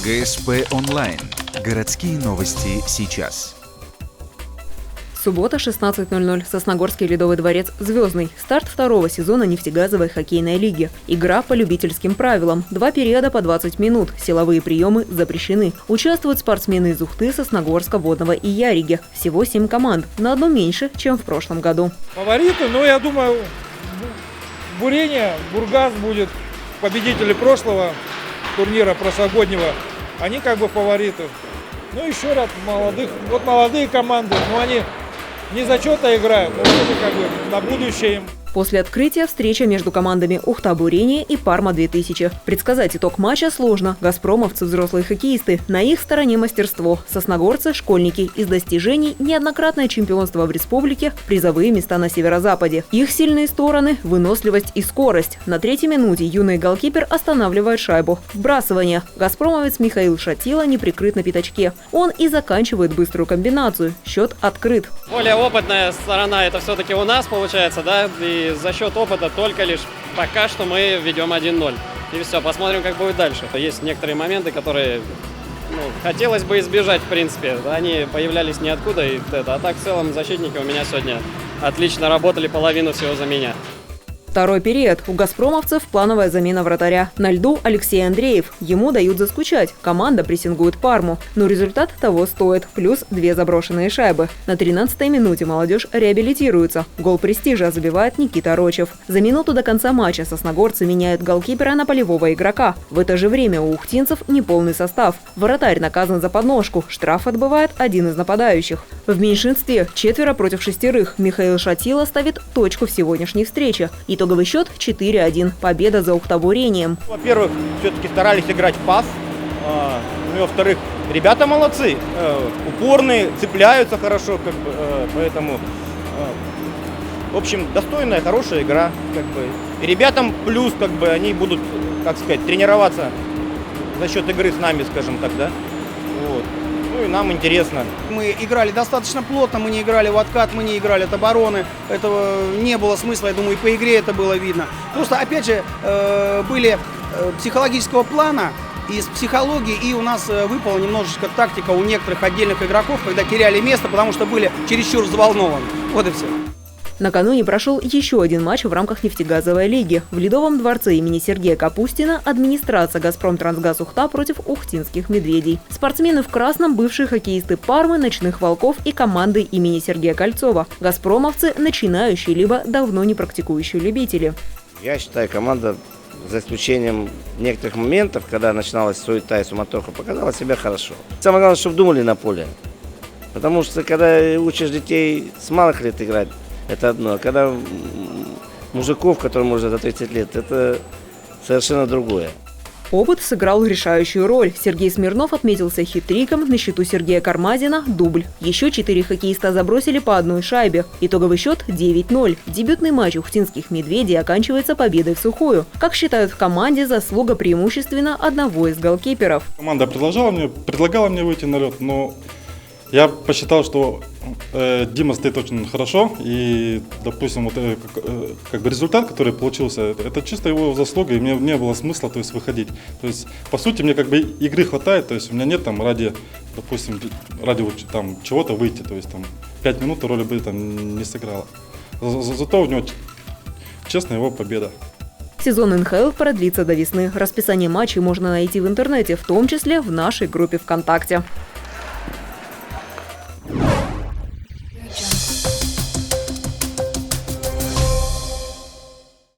ГСП онлайн. Городские новости сейчас. Суббота, 16:00. Сосногорский ледовый дворец «Звездный». Старт второго сезона нефтегазовой хоккейной лиги. Игра по любительским правилам. 2 периода по 20 минут. Силовые приемы запрещены. Участвуют спортсмены из Ухты, Сосногорска, Водного и Яриги. Всего 7 команд. На одну меньше, чем в прошлом году. Фавориты, я думаю, Бурение, Бургас будет победители прошлого турнира прошлогоднего. Они фавориты. Еще ряд молодых. Молодые команды, они не зачета играют, но тоже на будущее им. После открытия встреча между командами Ухта-Бурение и Парма-2000. Предсказать итог матча сложно. Газпромовцы – взрослые хоккеисты. На их стороне мастерство. Сосногорцы – школьники. Из достижений – неоднократное чемпионство в республике, призовые места на северо-западе. Их сильные стороны – выносливость и скорость. На 3-й минуте юный голкипер останавливает шайбу. Вбрасывание. Газпромовец Михаил Шатила не прикрыт на пятачке. Он и заканчивает быструю комбинацию. Счет открыт. Более опытная сторона – это все-таки у нас получается, да? И за счет опыта только лишь пока что мы ведем 1-0. И все, посмотрим, как будет дальше. Есть некоторые моменты, которые хотелось бы избежать, в принципе. Они появлялись ниоткуда. А так, в целом, защитники у меня сегодня отлично работали, половину всего за меня. Второй период. У газпромовцев плановая замена вратаря. На льду Алексей Андреев. Ему дают заскучать. Команда прессингует Парму. Но результат того стоит. Плюс 2 заброшенные шайбы. На 13-й минуте молодежь реабилитируется. Гол престижа забивает Никита Рочев. За минуту до конца матча сосногорцы меняют голкипера на полевого игрока. В это же время у ухтинцев неполный состав. Вратарь наказан за подножку. Штраф отбывает один из нападающих. В меньшинстве 4 против 6. Михаил Шатила ставит точку в сегодняшней встрече. Итоговый счет 4-1. Победа за Ухта-Бурением. Во-первых, все-таки старались играть в пас. Во-вторых, ребята молодцы. Упорные, цепляются хорошо. Поэтому, в общем, достойная, хорошая игра. И ребятам плюс, они будут, тренироваться за счет игры с нами, скажем так, да. Вот. И нам интересно. Мы играли достаточно плотно, мы не играли в откат, мы не играли от обороны. Этого не было смысла, я думаю, и по игре это было видно. Просто, опять же, были психологического плана, из психологии, и у нас выпала немножечко тактика у некоторых отдельных игроков, когда теряли место, потому что были чересчур взволнованы. Вот и все. Накануне прошел еще один матч в рамках нефтегазовой лиги. В Ледовом дворце имени Сергея Капустина администрация «Газпромтрансгаз Ухта» против ухтинских «Медведей». Спортсмены в красном – бывшие хоккеисты Пармы, Ночных Волков и команды имени Сергея Кольцова. Газпромовцы – начинающие либо давно не практикующие любители. Я считаю, команда, за исключением некоторых моментов, когда начиналась суета и суматоха, показала себя хорошо. Самое главное, чтобы думали на поле. Потому что когда учишь детей с малых лет играть, это одно. А когда мужиков, которым уже за 30 лет, это совершенно другое. Опыт сыграл решающую роль. Сергей Смирнов отметился хит-триком, на счету Сергея Кармазина – дубль. Еще 4 хоккеиста забросили по одной шайбе. Итоговый счет – 9-0. Дебютный матч ухтинских «Медведей» оканчивается победой в сухую. Как считают в команде, заслуга преимущественно одного из голкиперов. Команда предлагала мне выйти на лед, но я посчитал, что Дима стоит очень хорошо, и, допустим, результат, который получился, это чисто его заслуга, и мне не было смысла выходить. То есть, по сути, мне игры хватает, то есть у меня нет ради чего-то выйти, то есть 5 минут роли бы не сыграла. Зато у него честная его победа. Сезон НХЛ продлится до весны. Расписание матчей можно найти в интернете, в том числе в нашей группе ВКонтакте.